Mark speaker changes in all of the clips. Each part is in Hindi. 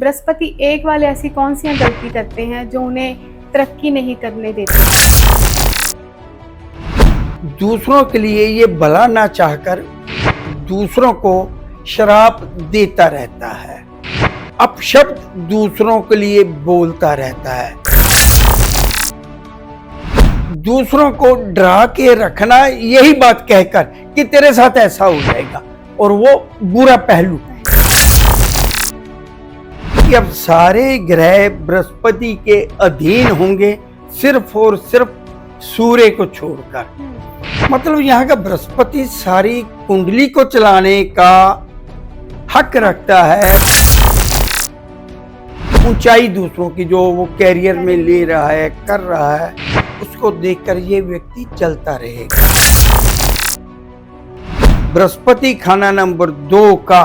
Speaker 1: बृहस्पति एक वाले ऐसी कौन सी गलती करते हैं जो उन्हें तरक्की नहीं करने देते?
Speaker 2: दूसरों के लिए ये भला ना चाहकर दूसरों को श्राप देता रहता है, अपशब्द दूसरों के लिए बोलता रहता है, दूसरों को डरा के रखना, यही बात कहकर कि तेरे साथ ऐसा हो जाएगा, और वो बुरा पहलू है कि अब सारे ग्रह बृहस्पति के अधीन होंगे सिर्फ और सिर्फ सूर्य को छोड़कर। मतलब यहाँ का बृहस्पति सारी कुंडली को चलाने का हक रखता है। ऊंचाई दूसरों की जो वो कैरियर में ले रहा है, कर रहा है, उसको देखकर ये व्यक्ति चलता रहेगा। बृहस्पति खाना नंबर 2 का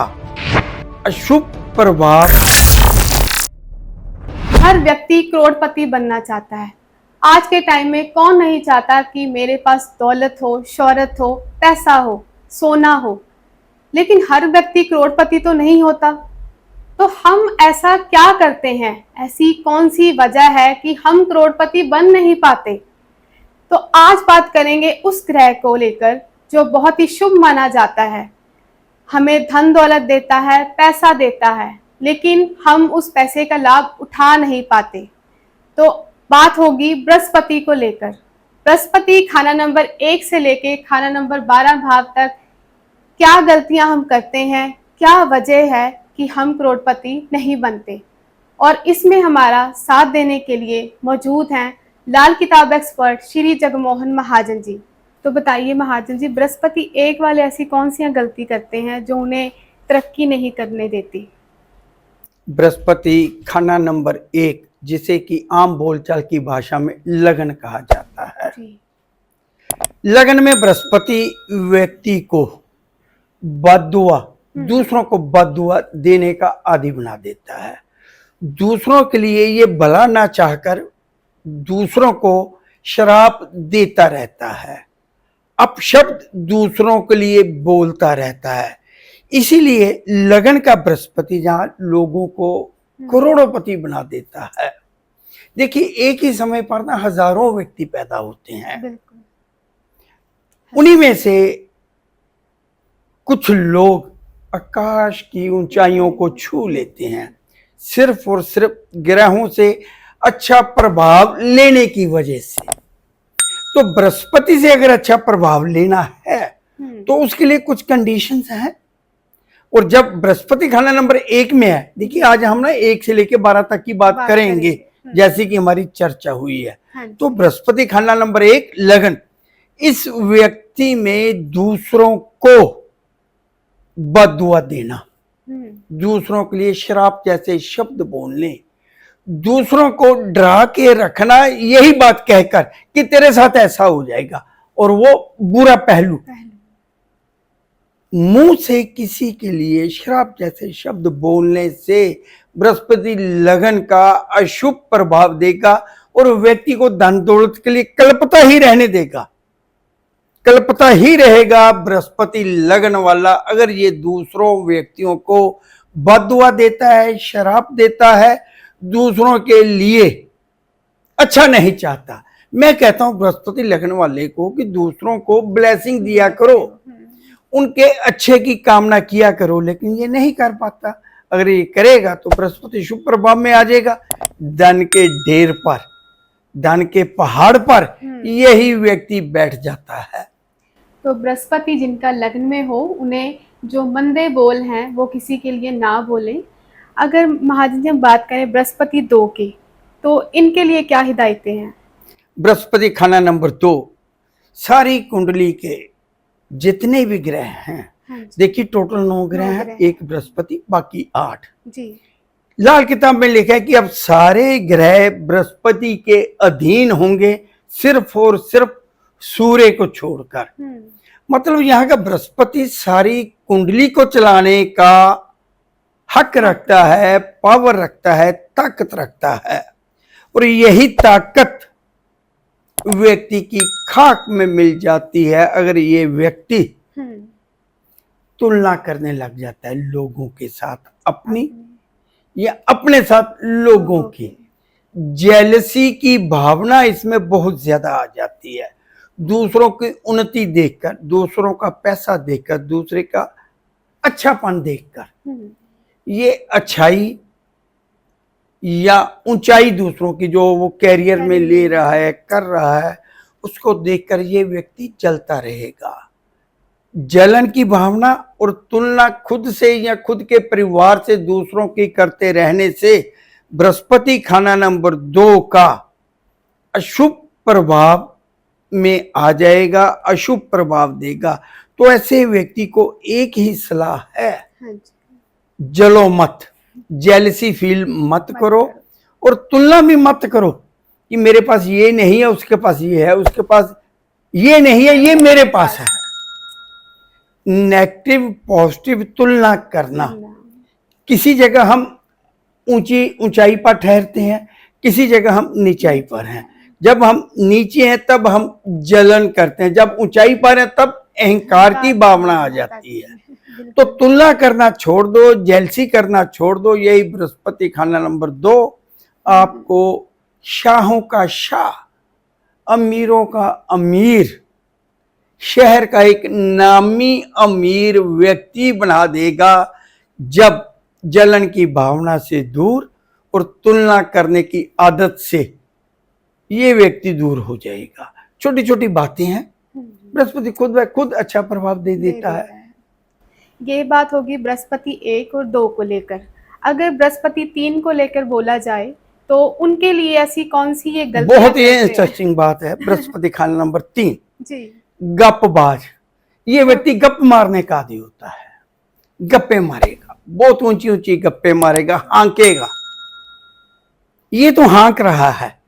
Speaker 2: अशुभ प्रभाव।
Speaker 1: हर व्यक्ति करोड़पति बनना चाहता है। आज के टाइम में कौन नहीं चाहता कि मेरे पास दौलत हो, शोहरत हो, पैसा हो, सोना हो, लेकिन हर व्यक्ति करोड़पति तो नहीं होता। तो हम ऐसा क्या करते हैं, ऐसी कौन सी वजह है कि हम करोड़पति बन नहीं पाते? तो आज बात करेंगे उस ग्रह को लेकर जो बहुत ही शुभ माना जाता है, हमें धन दौलत देता है, पैसा देता है, लेकिन हम उस पैसे का लाभ उठा नहीं पाते। तो बात होगी बृहस्पति को लेकर। बृहस्पति खाना नंबर 1 से लेके खाना नंबर 12 भाव तक क्या गलतियां हम करते हैं, क्या वजह है कि हम करोड़पति नहीं बनते, और इसमें हमारा साथ देने के लिए मौजूद हैं लाल किताब एक्सपर्ट श्री जगमोहन महाजन जी। तो बताइए महाजन जी, बृहस्पति एक वाले ऐसी कौन सी गलती करते हैं जो उन्हें तरक्की नहीं करने देती?
Speaker 2: बृहस्पति खाना नंबर 1, जिसे कि आम बोलचाल की भाषा में लगन कहा जाता है। लगन में बृहस्पति व्यक्ति को बद्दुआ, दूसरों को बद्दुआ देने का आदी बना देता है। दूसरों के लिए ये भला ना चाहकर दूसरों को श्राप देता रहता है, अपशब्द दूसरों के लिए बोलता रहता है। इसीलिए लगन का बृहस्पति जहां लोगों को करोड़पति बना देता है। देखिए, एक ही समय पर ना हजारों व्यक्ति पैदा होते हैं। उन्हीं में से कुछ लोग आकाश की ऊंचाइयों को छू लेते हैं, सिर्फ और सिर्फ ग्रहों से अच्छा प्रभाव लेने की वजह से। तो बृहस्पति से अगर अच्छा प्रभाव लेना है तो उसके लिए कुछ कंडीशंस हैं। और जब बृहस्पति खाना नंबर 1 में है, देखिए आज हम ना 1 से लेके 12 तक की बात करेंगे, जैसे कि हमारी चर्चा हुई है। तो बृहस्पति खाना नंबर 1 लगन, इस व्यक्ति में दूसरों को बद्दुआ देना, दूसरों के लिए श्राप जैसे शब्द बोलने, दूसरों को डरा के रखना, यही बात कहकर कि तेरे साथ ऐसा हो जाएगा, और वो बुरा पहलू। मुंह से किसी के लिए श्राप जैसे शब्द बोलने से बृहस्पति लगन का अशुभ प्रभाव देगा और व्यक्ति को धन दौलत के लिए कल्पता ही रहने देगा, कल्पता ही रहेगा। बृहस्पति लगन वाला अगर ये दूसरों व्यक्तियों को बद्दुआ देता है, श्राप देता है, दूसरों के लिए अच्छा नहीं चाहता। मैं कहता हूं बृहस्पति लगन वाले को कि दूसरों को ब्लेसिंग दिया करो, उनके अच्छे की कामना किया करो, लेकिन ये नहीं कर पाता। अगर ये करेगा तो बृहस्पति शुभ प्रभाव में आ जाएगा। धन के ढेर पर, धन के पहाड़ पर यही व्यक्ति बैठ जाता है।
Speaker 1: तो बृहस्पति जिनका लग्न में हो, उन्हें जो मंदे बोल हैं वो किसी के लिए ना बोले। अगर महाजन जी हम बात करें बृहस्पति 2 की, तो इनके लिए क्या हिदायतें हैं?
Speaker 2: बृहस्पति खाना नंबर 2 सारी कुंडली के जितने भी ग्रह हैं, देखिए टोटल 9 ग्रह हैं, एक बृहस्पति, बाकी 8
Speaker 1: जी। लाल
Speaker 2: किताब में लिखा है कि अब सारे ग्रह बृहस्पति के अधीन होंगे सिर्फ और सिर्फ सूर्य को छोड़कर। मतलब यहाँ का बृहस्पति सारी कुंडली को चलाने का हक रखता है, पावर रखता है, ताकत रखता है, और यही ताकत व्यक्ति की खाक में मिल जाती है अगर ये व्यक्ति तुलना करने लग जाता है लोगों के साथ अपनी, या अपने साथ लोगों की। जेलसी की भावना इसमें बहुत ज्यादा आ जाती है। दूसरों की उन्नति देखकर, दूसरों का पैसा देखकर, दूसरे का अच्छापन देखकर, ये अच्छाई या ऊंचाई दूसरों की जो वो कैरियर में ले रहा है, कर रहा है, उसको देखकर ये व्यक्ति जलता रहेगा। जलन की भावना और तुलना खुद से या खुद के परिवार से दूसरों की करते रहने से बृहस्पति खाना नंबर 2 का अशुभ प्रभाव में आ जाएगा, अशुभ प्रभाव देगा। तो ऐसे व्यक्ति को एक ही सलाह है, जलो मत, जेलसी फील मत करो और तुलना भी मत करो कि मेरे पास ये नहीं है, उसके पास ये है, उसके पास ये नहीं है, ये मेरे पास है। नेगेटिव पॉजिटिव तुलना करना। किसी जगह हम ऊंचाई पर ठहरते हैं, किसी जगह हम नीचाई पर हैं। जब हम नीचे हैं तब हम जलन करते हैं, जब ऊंचाई पर हैं तब अहंकार की भावना आ जाती है। तो तुलना करना छोड़ दो, जेलसी करना छोड़ दो। यही बृहस्पति खाना नंबर 2 आपको शाहों का शाह, अमीरों का अमीर, शहर का एक नामी अमीर व्यक्ति बना देगा, जब जलन की भावना से दूर और तुलना करने की आदत से ये व्यक्ति दूर हो जाएगा। छोटी छोटी बातें हैं, बृहस्पति खुद अच्छा प्रभाव दे देता है।
Speaker 1: ये बात होगी बृहस्पति 1 और 2 को लेकर। अगर बृहस्पति 3 को लेकर बोला जाए तो उनके लिए ऐसी कौन सी ये गलती?
Speaker 2: बहुत ही इंटरेस्टिंग बात है। बृहस्पति खाना नंबर 3
Speaker 1: जी,
Speaker 2: गपबाज। ये व्यक्ति गप मारने का आदी होता है, गप्पे मारेगा, बहुत ऊंची ऊंची गप्पे मारेगा, हांकेगा। ये तो हांक रहा है,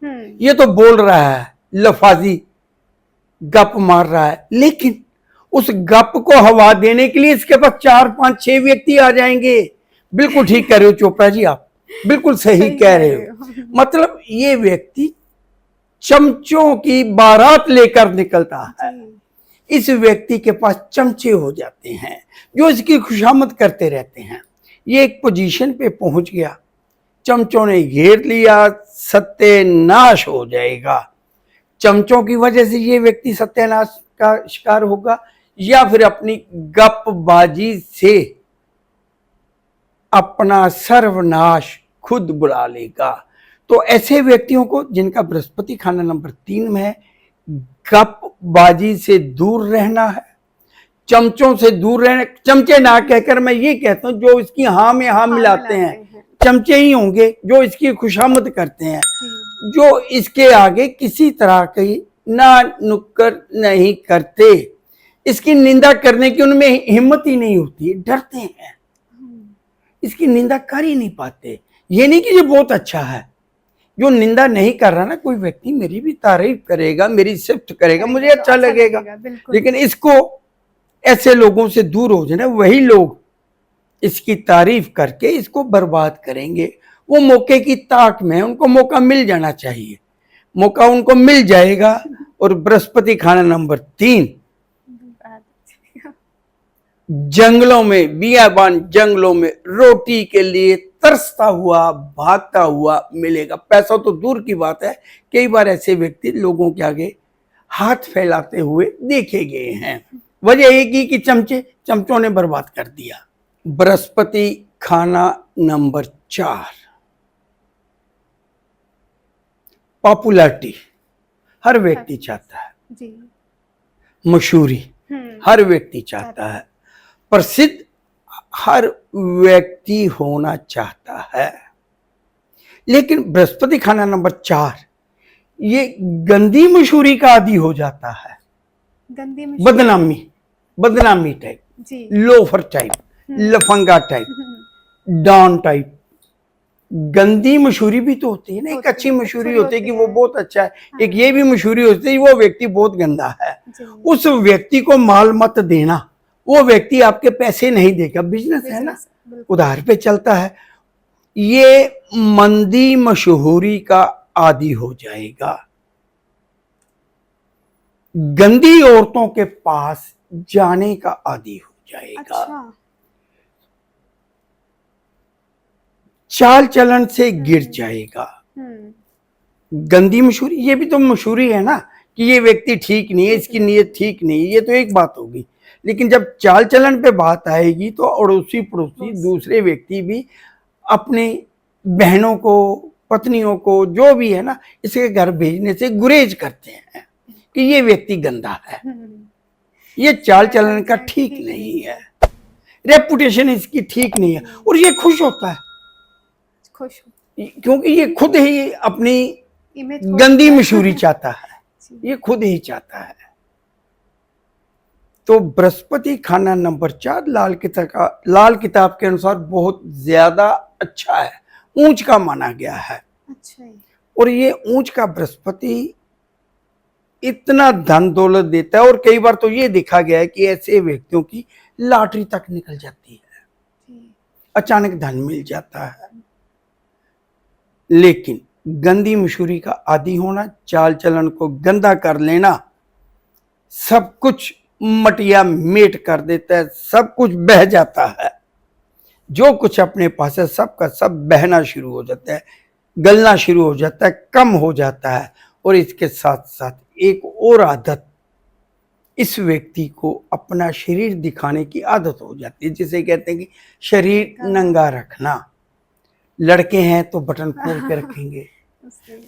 Speaker 2: ये तो बोल रहा है, लफाजी गप मार रहा है, लेकिन उस गप को हवा देने के लिए इसके पास 4 5 6 व्यक्ति आ जाएंगे। बिल्कुल ठीक कह रहे हो चोपड़ा जी, आप बिल्कुल सही कह रहे हो। मतलब ये व्यक्ति चमचों की बारात लेकर निकलता है। इस व्यक्ति के पास चमचे हो जाते हैं जो इसकी खुशामद करते रहते हैं। ये एक पोजीशन पे पहुंच गया, चमचों ने घेर लिया, सत्यानाश हो जाएगा। चमचों की वजह से ये व्यक्ति सत्यानाश का शिकार होगा या फिर अपनी गपबाजी से अपना सर्वनाश खुद बुला लेगा। तो ऐसे व्यक्तियों को जिनका बृहस्पति खाना नंबर 3 में है, गपबाजी से दूर रहना है, चमचों से दूर रहना। चमचे ना कहकर मैं ये कहता हूं, जो इसकी हाँ में हाँ मिलाते हैं चमचे ही होंगे, जो इसकी खुशामद करते हैं, जो इसके आगे किसी तरह की ना नुक्कर नहीं करते, इसकी निंदा करने की उनमें हिम्मत ही नहीं होती, डरते हैं, इसकी निंदा कर ही नहीं पाते। ये नहीं कि ये बहुत अच्छा है, जो निंदा नहीं कर रहा ना कोई व्यक्ति, मेरी भी तारीफ करेगा, मेरी सिफ्त करेगा, मुझे अच्छा लगेगा, लेकिन इसको ऐसे लोगों से दूर हो जाए, वही लोग इसकी तारीफ करके इसको बर्बाद करेंगे। वो मौके की ताक में, उनको मौका मिल जाना चाहिए, मौका उनको मिल जाएगा। और बृहस्पति खाना नंबर 3 जंगलों में, बियाबान जंगलों में रोटी के लिए तरसता हुआ, भागता हुआ मिलेगा। पैसा तो दूर की बात है, कई बार ऐसे व्यक्ति लोगों के आगे हाथ फैलाते हुए देखे गए हैं। वजह एक ही कि चमचों ने बर्बाद कर दिया। बृहस्पति खाना नंबर 4 पॉपुलैरिटी हर व्यक्ति चाहता है जी, मशहूरी हर व्यक्ति चाहता है, प्रसिद्ध हर व्यक्ति होना चाहता है। लेकिन बृहस्पति खाना नंबर 4 ये गंदी मशहूरी का आदी हो जाता है। बदनामी टाइप, लोफर टाइप, लफंगा टाइप, डॉन टाइप। गंदी मशहूरी भी तो होती है ना, एक अच्छी मशहूरी होती है कि वो बहुत अच्छा है, एक ये भी मशहूरी होती है वो व्यक्ति बहुत गंदा है। उस व्यक्ति को माल मत देना, वो व्यक्ति आपके पैसे नहीं देगा। बिजनेस है ना, उधार पे चलता है। ये मंदी मशहूरी का आदी हो जाएगा। गंदी औरतों के पास जाने का आदी हो जाएगा। चाल चलन से गिर जाएगा। गंदी मशहूरी, ये भी तो मशहूरी है ना कि ये व्यक्ति ठीक नहीं है, इसकी नीयत ठीक नहीं है, ये तो एक बात होगी। लेकिन जब चाल चलन पे बात आएगी तो अड़ोसी पड़ोसी दूसरे व्यक्ति भी अपने बहनों को, पत्नियों को, जो भी है ना, इसके घर भेजने से गुरेज करते हैं कि ये व्यक्ति गंदा है, ये चाल चलन का ठीक नहीं है, रेपुटेशन इसकी ठीक नहीं है। और ये खुश होता है,
Speaker 1: खुश
Speaker 2: क्योंकि ये खुद ही अपनी
Speaker 1: इमेज
Speaker 2: गंदी मशहूरी चाहता है, ये खुद ही चाहता है। तो बृहस्पति खाना नंबर 4 लाल किताब के अनुसार बहुत ज्यादा अच्छा है, ऊंच का माना गया है।
Speaker 1: अच्छा है।
Speaker 2: और ये ऊंच का बृहस्पति इतना धन दौलत देता है, और कई बार तो ये देखा गया है कि ऐसे व्यक्तियों की लॉटरी तक निकल जाती है, अचानक धन मिल जाता है। लेकिन गंदी मशहूरी का आदी होना, चाल चलन को गंदा कर लेना, सब कुछ मटिया मेट कर देता है, सब कुछ बह जाता है। जो कुछ अपने पास है सबका सब बहना शुरू हो जाता है, गलना शुरू हो जाता है, कम हो जाता है। और इसके साथ साथ एक और आदत, इस व्यक्ति को अपना शरीर दिखाने की आदत हो जाती है, जिसे कहते हैं कि शरीर नंगा रखना। लड़के हैं तो बटन खोल के रखेंगे,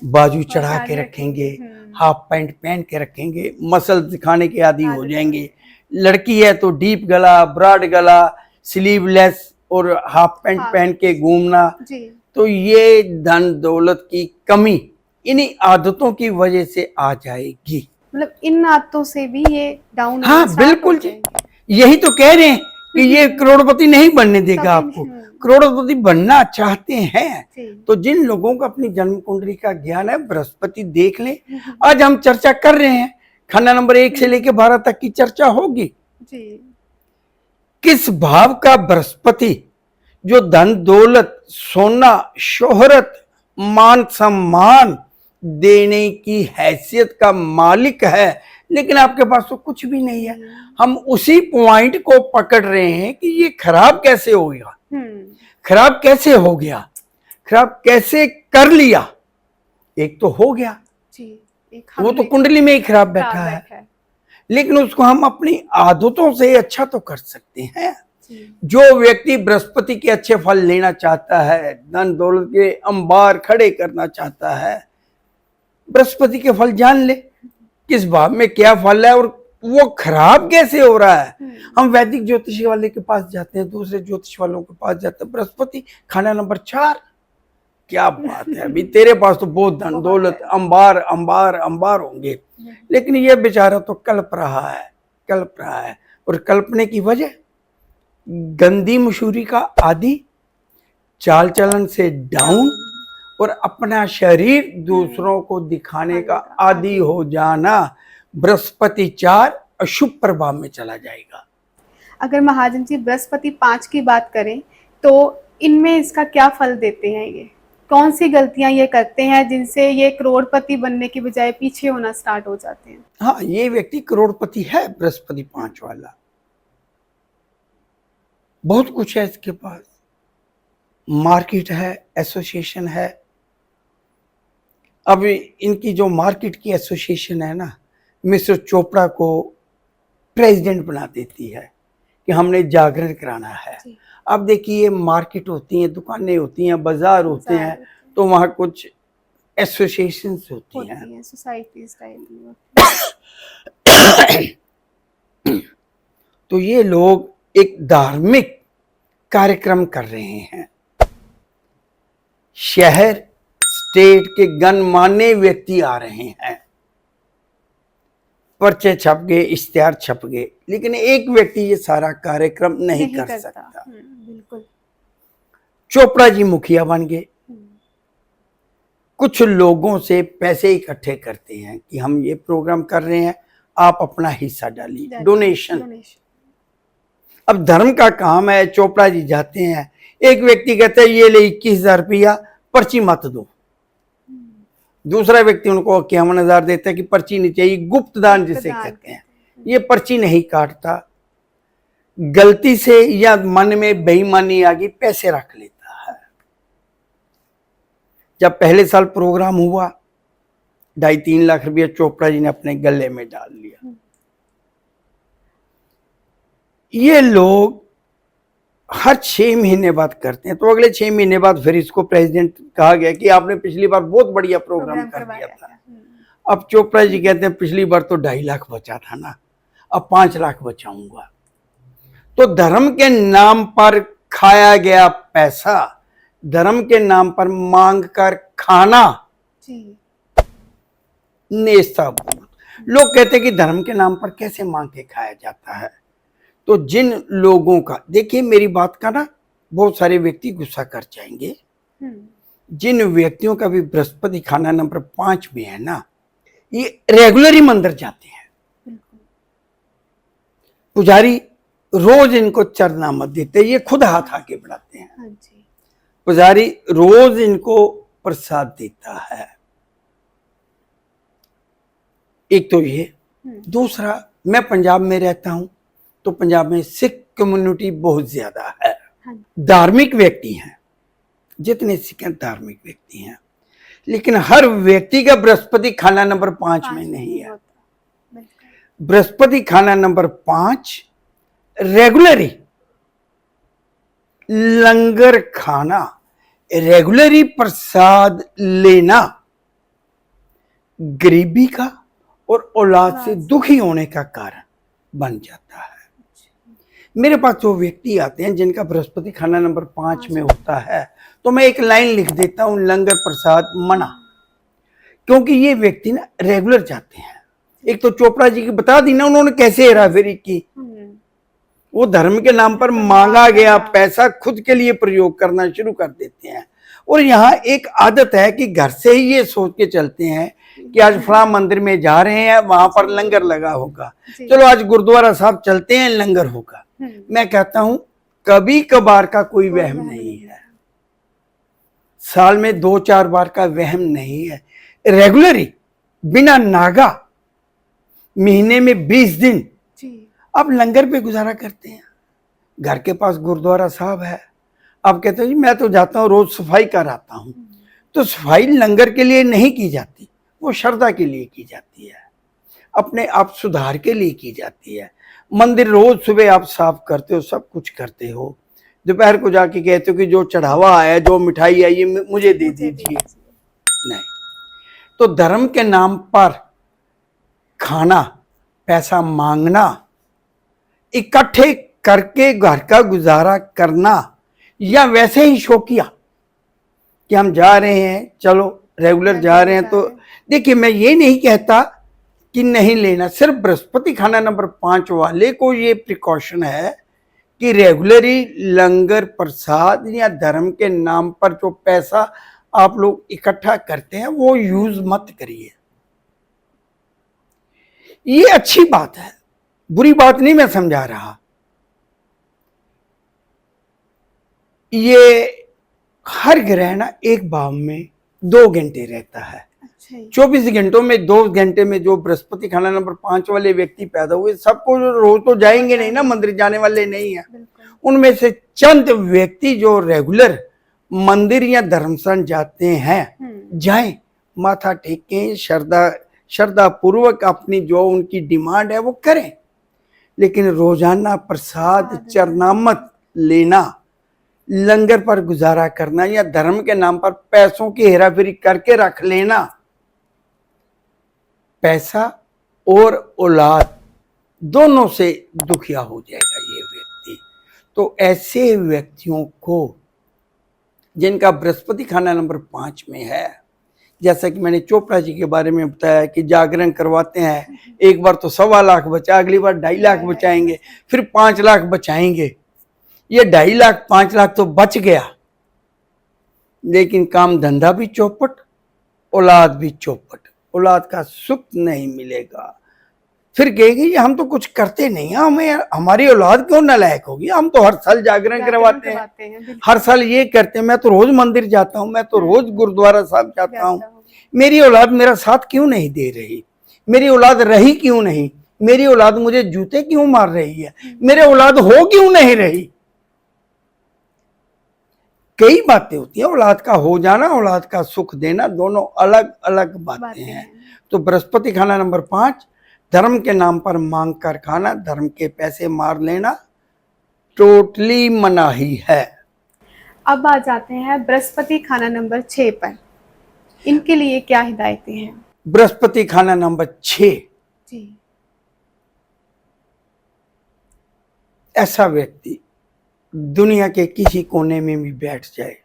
Speaker 2: बाजू चढ़ा के रखेंगे, हाफ पैंट पहन के रखेंगे, मसल दिखाने के आदी हो जाएंगे। लड़की है तो डीप गला, ब्रॉड गला, स्लीवलेस और हाफ पैंट पहन के घूमना। तो ये धन दौलत की कमी इन्हीं आदतों की वजह से आ जाएगी।
Speaker 1: मतलब इन आदतों से भी ये डाउन,
Speaker 2: हाँ बिल्कुल जी, यही तो कह रहे हैं कि ये करोड़पति नहीं बनने देगा आपको। करोड़पति बनना चाहते हैं तो जिन लोगों को अपनी जन्म कुंडली का ज्ञान है, बृहस्पति देख लें। आज हम चर्चा कर रहे हैं, खाना नंबर 1 से लेकर 12 तक की चर्चा होगी। किस भाव का बृहस्पति जो धन दौलत, सोना, शोहरत, मान सम्मान देने की हैसियत का मालिक है, लेकिन आपके पास तो कुछ भी नहीं है। हम उसी पॉइंट को पकड़ रहे हैं कि ये खराब कैसे हो गया, खराब कैसे हो गया, खराब कैसे कर लिया। एक तो हो गया जी, वो तो कुंडली में ही खराब बैठा है, लेकिन उसको हम अपनी आदतों से अच्छा तो कर सकते हैं। जो व्यक्ति बृहस्पति के अच्छे फल लेना चाहता है, धन दौलत के अंबार खड़े करना चाहता है, बृहस्पति के फल जान ले, किस भाव में क्या फल है और वो खराब कैसे हो रहा है। हम वैदिक ज्योतिष वाले के पास जाते हैं, दूसरे ज्योतिष वालों के पास जाते हैं, बृहस्पति खाना नंबर 4, क्या बात है, अभी तेरे पास तो बहुत धन दौलत, अंबार अंबार अंबार होंगे, लेकिन ये बेचारा तो कल्प रहा है। और कल्पने की वजह गंदी मशहूरी का आदि, चाल चलन से डाउन और अपना शरीर दूसरों को दिखाने का आदी हो जाना। बृहस्पति 4 अशुभ प्रभाव में चला जाएगा।
Speaker 1: अगर महाजन जी बृहस्पति 5 की बात करें तो इनमें इसका क्या फल देते हैं, ये कौन सी गलतियां ये करते हैं जिनसे ये करोड़पति बनने की बजाय पीछे होना स्टार्ट हो जाते हैं?
Speaker 2: हाँ, ये व्यक्ति करोड़पति है, बृहस्पति 5 वाला, बहुत कुछ है इसके पास, मार्केट है, एसोसिएशन है। अब इनकी जो मार्केट की एसोसिएशन है ना, मिस्टर चोपड़ा को प्रेसिडेंट बना देती है कि हमने जागरण कराना है। अब देखिए, मार्केट होती है, दुकानें होती हैं, बाजार होते हैं, तो वहाँ कुछ एसोसिएशंस होती हैं,
Speaker 1: सोसाइटी स्टाइल।
Speaker 2: तो ये लोग एक धार्मिक कार्यक्रम कर रहे हैं। शहर स्टेट के गणमान्य व्यक्ति आ रहे हैं, पर्चे छप गए, इश्तिहार छप गए, लेकिन एक व्यक्ति ये सारा कार्यक्रम नहीं कर सकता।
Speaker 1: बिल्कुल।
Speaker 2: चोपड़ा जी मुखिया बन गए, कुछ लोगों से पैसे इकट्ठे करते हैं कि हम ये प्रोग्राम कर रहे हैं, आप अपना हिस्सा डालिए, डोनेशन। अब धर्म का काम है, चोपड़ा जी जाते हैं, एक व्यक्ति कहता है ये ले 21,000 रुपया, पर्ची मत दो। दूसरा व्यक्ति उनको 51,000 देता है कि पर्ची नहीं चाहिए, गुप्त दान जिसे कहते हैं। ये पर्ची नहीं काटता, गलती से या मन में बेईमानी आ गई, पैसे रख लेता है। जब पहले साल प्रोग्राम हुआ 2.5-3 लाख रुपया चोपड़ा जी ने अपने गले में डाल लिया। ये लोग हर 6 महीने बाद करते हैं, तो अगले 6 महीने बाद फिर इसको प्रेसिडेंट कहा गया कि आपने पिछली बार बहुत बढ़िया प्रोग्राम कर दिया था। अब चोपड़ा जी कहते हैं पिछली बार तो 2.5 लाख बचा था ना, अब 5 लाख बचाऊंगा। तो धर्म के नाम पर खाया गया पैसा, धर्म के नाम पर मांग कर खाना नेस्तभूत। लोग कहते हैं कि धर्म के नाम पर कैसे मांग के खाया जाता है। तो जिन लोगों का, देखिए मेरी बात का ना बहुत सारे व्यक्ति गुस्सा कर जाएंगे, जिन व्यक्तियों का भी बृहस्पति खाना नंबर 5 में है ना, ये रेगुलर ही मंदिर जाते हैं। पुजारी रोज इनको चरनामत देते, ये खुद हाथ आके बढ़ाते हैं। पुजारी रोज इनको प्रसाद देता है। एक तो ये, दूसरा मैं पंजाब में रहता हूं, तो पंजाब में सिख कम्युनिटी बहुत ज्यादा है, धार्मिक व्यक्ति हैं, जितने सिख हैं धार्मिक व्यक्ति हैं, लेकिन हर व्यक्ति का बृहस्पति खाना नंबर 5 में नहीं है। बृहस्पति खाना नंबर 5 रेगुलरी लंगर खाना, रेगुलरी प्रसाद लेना गरीबी का और औलाद से दुखी होने का कारण बन जाता है। मेरे पास जो व्यक्ति आते हैं जिनका बृहस्पति खाना नंबर 5 में होता है, तो मैं एक लाइन लिख देता हूं, लंगर प्रसाद मना, क्योंकि ये व्यक्ति ना रेगुलर जाते हैं। एक तो चोपड़ा जी की बता दी ना उन्होंने कैसे हेराफेरी की, वो धर्म के नाम पर मांगा गया पैसा खुद के लिए प्रयोग करना शुरू कर देते हैं। और यहाँ एक आदत है कि घर से ही ये सोच के चलते हैं कि आज फला मंदिर में जा रहे हैं, वहां पर लंगर लगा होगा, चलो आज गुरुद्वारा साहब चलते हैं, लंगर होगा। मैं कहता हूं कभी कभार का कोई वहम नहीं है, साल में 2-4 बार का वहम नहीं है। रेगुलरी बिना नागा महीने में 20 दिन अब लंगर पे गुजारा करते हैं। घर के पास गुरुद्वारा साहब है, अब कहते हैं जी मैं तो जाता हूँ रोज सफाई कर आता हूँ। तो सफाई लंगर के लिए नहीं की जाती, वो श्रद्धा के लिए की जाती है, अपने आप सुधार के लिए की जाती है। मंदिर रोज सुबह आप साफ करते हो, सब कुछ करते हो, दोपहर को जाके कहते हो कि जो चढ़ावा आया, जो मिठाई आई, ये मुझे दे दीजिए। नहीं, तो धर्म के नाम पर खाना, पैसा मांगना, इकट्ठे करके घर का गुजारा करना, या वैसे ही शौकिया कि हम जा रहे हैं, चलो रेगुलर जा रहे हैं। तो देखिए मैं ये नहीं कहता कि नहीं लेना, सिर्फ बृहस्पति खाना नंबर 5 वाले को ये प्रिकॉशन है कि रेगुलरी लंगर प्रसाद या धर्म के नाम पर जो पैसा आप लोग इकट्ठा करते हैं वो यूज मत करिए। ये अच्छी बात है, बुरी बात नहीं मैं समझा रहा। ये हर ग्रह ना एक भाव में 2 घंटे रहता है। 24 घंटों में 2 घंटे में जो बृहस्पति खाना नंबर 5 वाले व्यक्ति पैदा हुए, सबको रोज तो जाएंगे नहीं ना, मंदिर जाने वाले नहीं है। उनमें से चंद व्यक्ति जो रेगुलर मंदिर या धर्मस्थान जाते हैं, जाएं, माथा टेकें, श्रद्धा पूर्वक अपनी जो उनकी डिमांड है वो करें, लेकिन रोजाना प्रसाद चरनामत लेना, लंगर पर गुजारा करना या धर्म के नाम पर पैसों की हेराफेरी करके रख लेना, पैसा और औलाद दोनों से दुखिया हो जाएगा ये व्यक्ति। तो ऐसे व्यक्तियों को जिनका बृहस्पति खाना नंबर 5 में है, जैसा कि मैंने चोपड़ा जी के बारे में बताया कि जागरण करवाते हैं, एक बार तो 1.25 लाख बचा, अगली बार 2.5 लाख बचाएंगे, फिर 5 लाख बचाएंगे। ये 2.5 लाख 5 लाख तो बच गया, लेकिन काम धंधा भी चौपट, औलाद भी चौपट, औलाद का सुख नहीं मिलेगा। फिर कहेगी हम तो कुछ करते नहीं हैं, हमें हमारी औलाद क्यों नालायक होगी, हम तो हर साल जागरण करवाते हैं, हर साल ये करते हैं, मैं तो रोज मंदिर जाता हूँ, मैं तो रोज गुरुद्वारा साहब जाता हूँ, मेरी औलाद मेरा साथ क्यों नहीं दे रही, मेरी औलाद रही क्यों नहीं, मेरी औलाद मुझे जूते क्यों मार रही है, मेरे औलाद हो क्यों नहीं रही। कई बातें होती है, औलाद का हो जाना, औलाद का सुख देना, दोनों अलग अलग बातें हैं। तो बृहस्पति खाना नंबर 5, धर्म के नाम पर मांग कर खाना, धर्म के पैसे मार लेना टोटली मनाही है।
Speaker 1: अब आ जाते हैं बृहस्पति खाना नंबर 6 पर। इनके लिए क्या हिदायतें हैं?
Speaker 2: बृहस्पति खाना नंबर 6,
Speaker 1: जी।
Speaker 2: ऐसा व्यक्ति दुनिया के किसी कोने में भी बैठ जाए,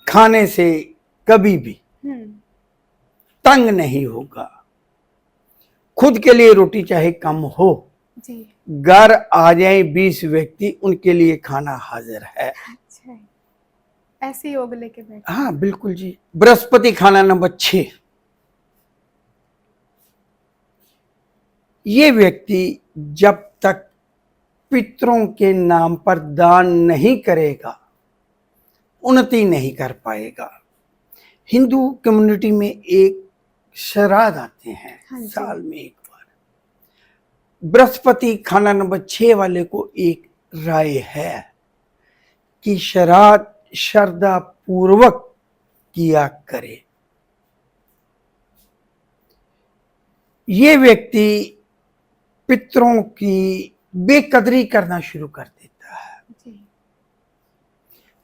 Speaker 2: खाने से कभी भी तंग नहीं होगा। खुद के लिए रोटी चाहे कम हो,
Speaker 1: जी।
Speaker 2: घर आ जाए 20 व्यक्ति, उनके लिए खाना हाजिर है।
Speaker 1: अच्छा, ऐसे योग लेके बैठे।
Speaker 2: हाँ बिल्कुल जी। बृहस्पति खाना नंबर 6, ये व्यक्ति जब तक पितरों के नाम पर दान नहीं करेगा, उन्नति नहीं कर पाएगा। हिंदू कम्युनिटी में एक श्राद्ध आते हैं,
Speaker 1: हाँ जी।
Speaker 2: साल में एक बार। बृहस्पति खाना नंबर 6 वाले को एक राय है कि श्राद्ध श्रद्धा पूर्वक किया करे। ये व्यक्ति पितरों की बेकदरी करना शुरू कर देता है।
Speaker 1: जी।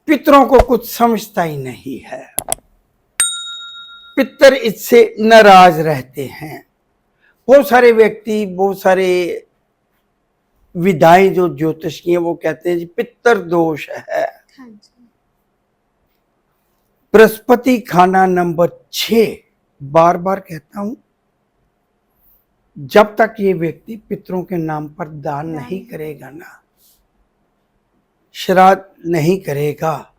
Speaker 2: पितरों को कुछ समझता ही नहीं है, पितर इससे नाराज रहते हैं। बहुत सारे व्यक्ति, बहुत सारे विधाएं जो ज्योतिष की हैं, वो कहते हैं जी पितर दोष है।
Speaker 1: हाँ जी।
Speaker 2: बृहस्पति खाना नंबर 6, बार बार कहता हूं, जब तक ये व्यक्ति पितरों के नाम पर दान नहीं करेगा ना, श्राद्ध नहीं करेगा,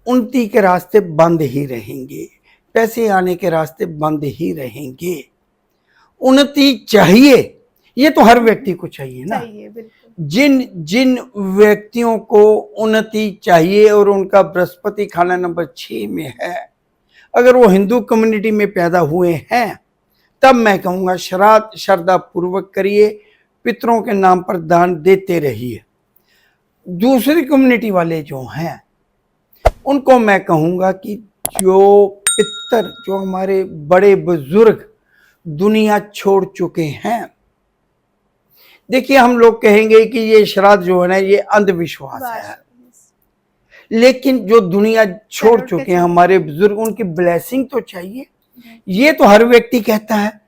Speaker 2: उन्नति के रास्ते बंद ही रहेंगे, पैसे आने के रास्ते बंद ही रहेंगे। उन्नति चाहिए, ये तो हर व्यक्ति को चाहिए ना।
Speaker 1: चाहिए, बिल्कुल।
Speaker 2: जिन जिन व्यक्तियों को उन्नति चाहिए और उनका बृहस्पति खाना नंबर 6 में है, अगर वो हिंदू कम्युनिटी में पैदा हुए हैं, तब मैं कहूँगा श्राद्ध श्रद्धा पूर्वक करिए, पितरों के नाम पर दान देते रहिए। दूसरी कम्युनिटी वाले जो हैं, उनको मैं कहूँगा कि जो पितर, जो हमारे बड़े बुजुर्ग दुनिया छोड़ चुके हैं, देखिए हम लोग कहेंगे कि ये श्राद्ध जो है ना, ये अंधविश्वास है, लेकिन जो दुनिया छोड़ चुके हैं हमारे बुजुर्ग, उनकी ब्लेसिंग तो चाहिए। ये तो हर व्यक्ति कहता है,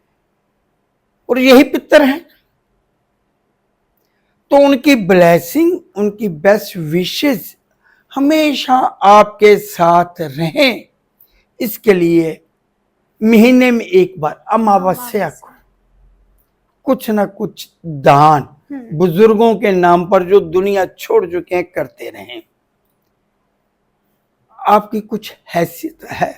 Speaker 2: और यही पितर हैं, तो उनकी ब्लेसिंग, उनकी बेस्ट विशेस हमेशा आपके साथ रहें। इसके लिए महीने में एक बार अमावस्या को कुछ ना कुछ दान बुजुर्गों के नाम पर जो दुनिया छोड़ चुके हैं करते रहें। आपकी कुछ हैसियत है।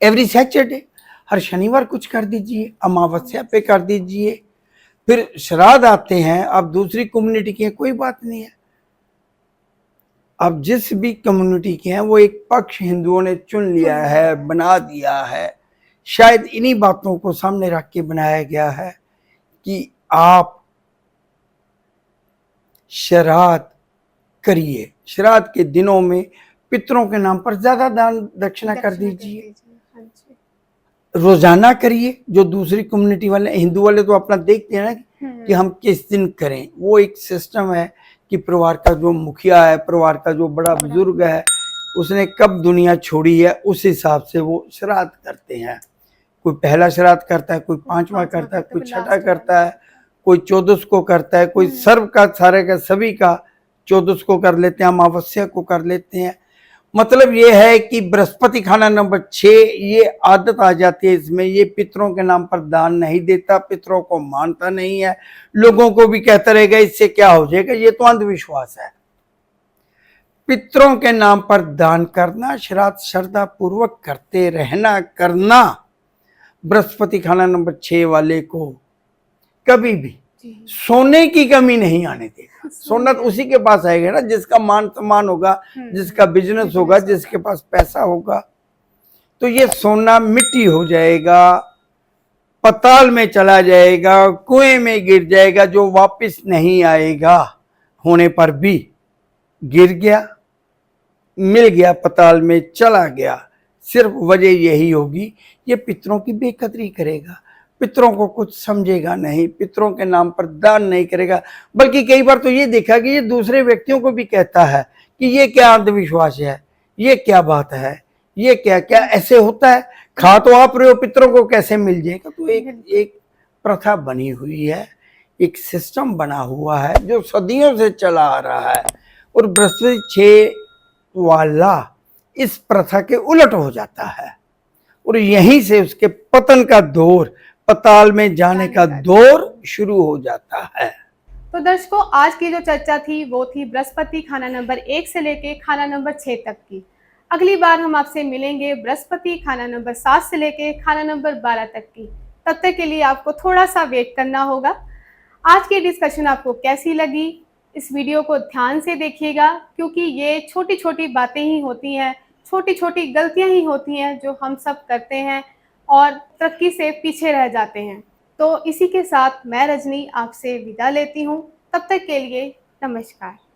Speaker 2: एवरी सैटरडे, हर शनिवार कुछ कर दीजिए, अमावस्या पे कर दीजिए। फिर श्राद्ध आते हैं, अब दूसरी कम्युनिटी के हैं, कोई बात नहीं है। अब जिस भी कम्युनिटी के हैं, वो एक पक्ष हिंदुओं ने चुन लिया है, बना दिया है। शायद इन्हीं बातों को सामने रख के बनाया गया है कि आप श्राद्ध करिए, श्राद्ध के दिनों में पितरों के नाम पर ज्यादा दान दक्षिणा कर दीजिए, रोजाना करिए। जो दूसरी कम्युनिटी वाले, हिंदू वाले तो अपना देखते हैं ना कि हम किस दिन करें। वो एक सिस्टम है कि परिवार का जो मुखिया है, परिवार का जो बड़ा बुजुर्ग है, उसने कब दुनिया छोड़ी है, उस हिसाब से वो श्राद्ध करते हैं। कोई पहला श्राद्ध करता है, कोई 5वां करता है, कोई 6ठा करता है, कोई 14 को करता है, कोई सर्व का सारे का सभी का 14 को कर लेते हैं, अमावस्या को कर लेते हैं। मतलब ये है कि बृहस्पति खाना नंबर 6, ये आदत आ जाती है इसमें। ये पितरों के नाम पर दान नहीं देता, पितरों को मानता नहीं है, लोगों को भी कहता रहेगा इससे क्या हो जाएगा, ये तो अंधविश्वास है। पितरों के नाम पर दान करना, श्राद्ध श्रद्धा पूर्वक करते रहना करना, बृहस्पति खाना नंबर 6 वाले को कभी भी सोने की कमी नहीं आने देगा। सोना तो उसी के पास आएगा ना जिसका मान सम्मान होगा, जिसका बिजनेस होगा, जिसके पास पैसा होगा। तो ये सोना मिट्टी हो जाएगा, पताल में चला जाएगा, कुएं में गिर जाएगा, जो वापस नहीं आएगा होने पर भी। गिर गया, मिल गया, पताल में चला गया, सिर्फ वजह यही होगी ये पितरों की बेकदरी करेगा, पितरों को कुछ समझेगा नहीं, पितरों के नाम पर दान नहीं करेगा। बल्कि कई बार तो ये देखा कि ये दूसरे व्यक्तियों को भी कहता है कि ये क्या अंधविश्वास है, ये क्या बात है, ये क्या क्या ऐसे होता है, खा तो आप रहे हो, पितरों को कैसे मिल जाएगा। तो एक प्रथा बनी हुई है, एक सिस्टम बना हुआ है जो सदियों से चला आ रहा है, और बृहस्पति 6 वाला इस प्रथा के उलट हो जाता है और यहीं से उसके पतन का दौर, पताल में जाने का दौर शुरू हो जाता है।
Speaker 1: तो दर्शकों, आज की जो चर्चा थी वो थी बृहस्पति खाना नंबर 1 से लेके खाना नंबर 6 तक की। अगली बार हम आपसे मिलेंगे बृहस्पति खाना नंबर 7 से लेके खाना नंबर 12 तक की। तब तक के लिए आपको थोड़ा सा वेट करना होगा। आज की डिस्कशन आपको कैसी लगी, इस वीडियो को ध्यान से देखिएगा, क्योंकि ये छोटी छोटी बातें ही होती हैं, छोटी छोटी गलतियां ही होती हैं जो हम सब करते हैं और तरक्की से पीछे रह जाते हैं। तो इसी के साथ मैं रजनी आपसे विदा लेती हूँ। तब तक के लिए नमस्कार।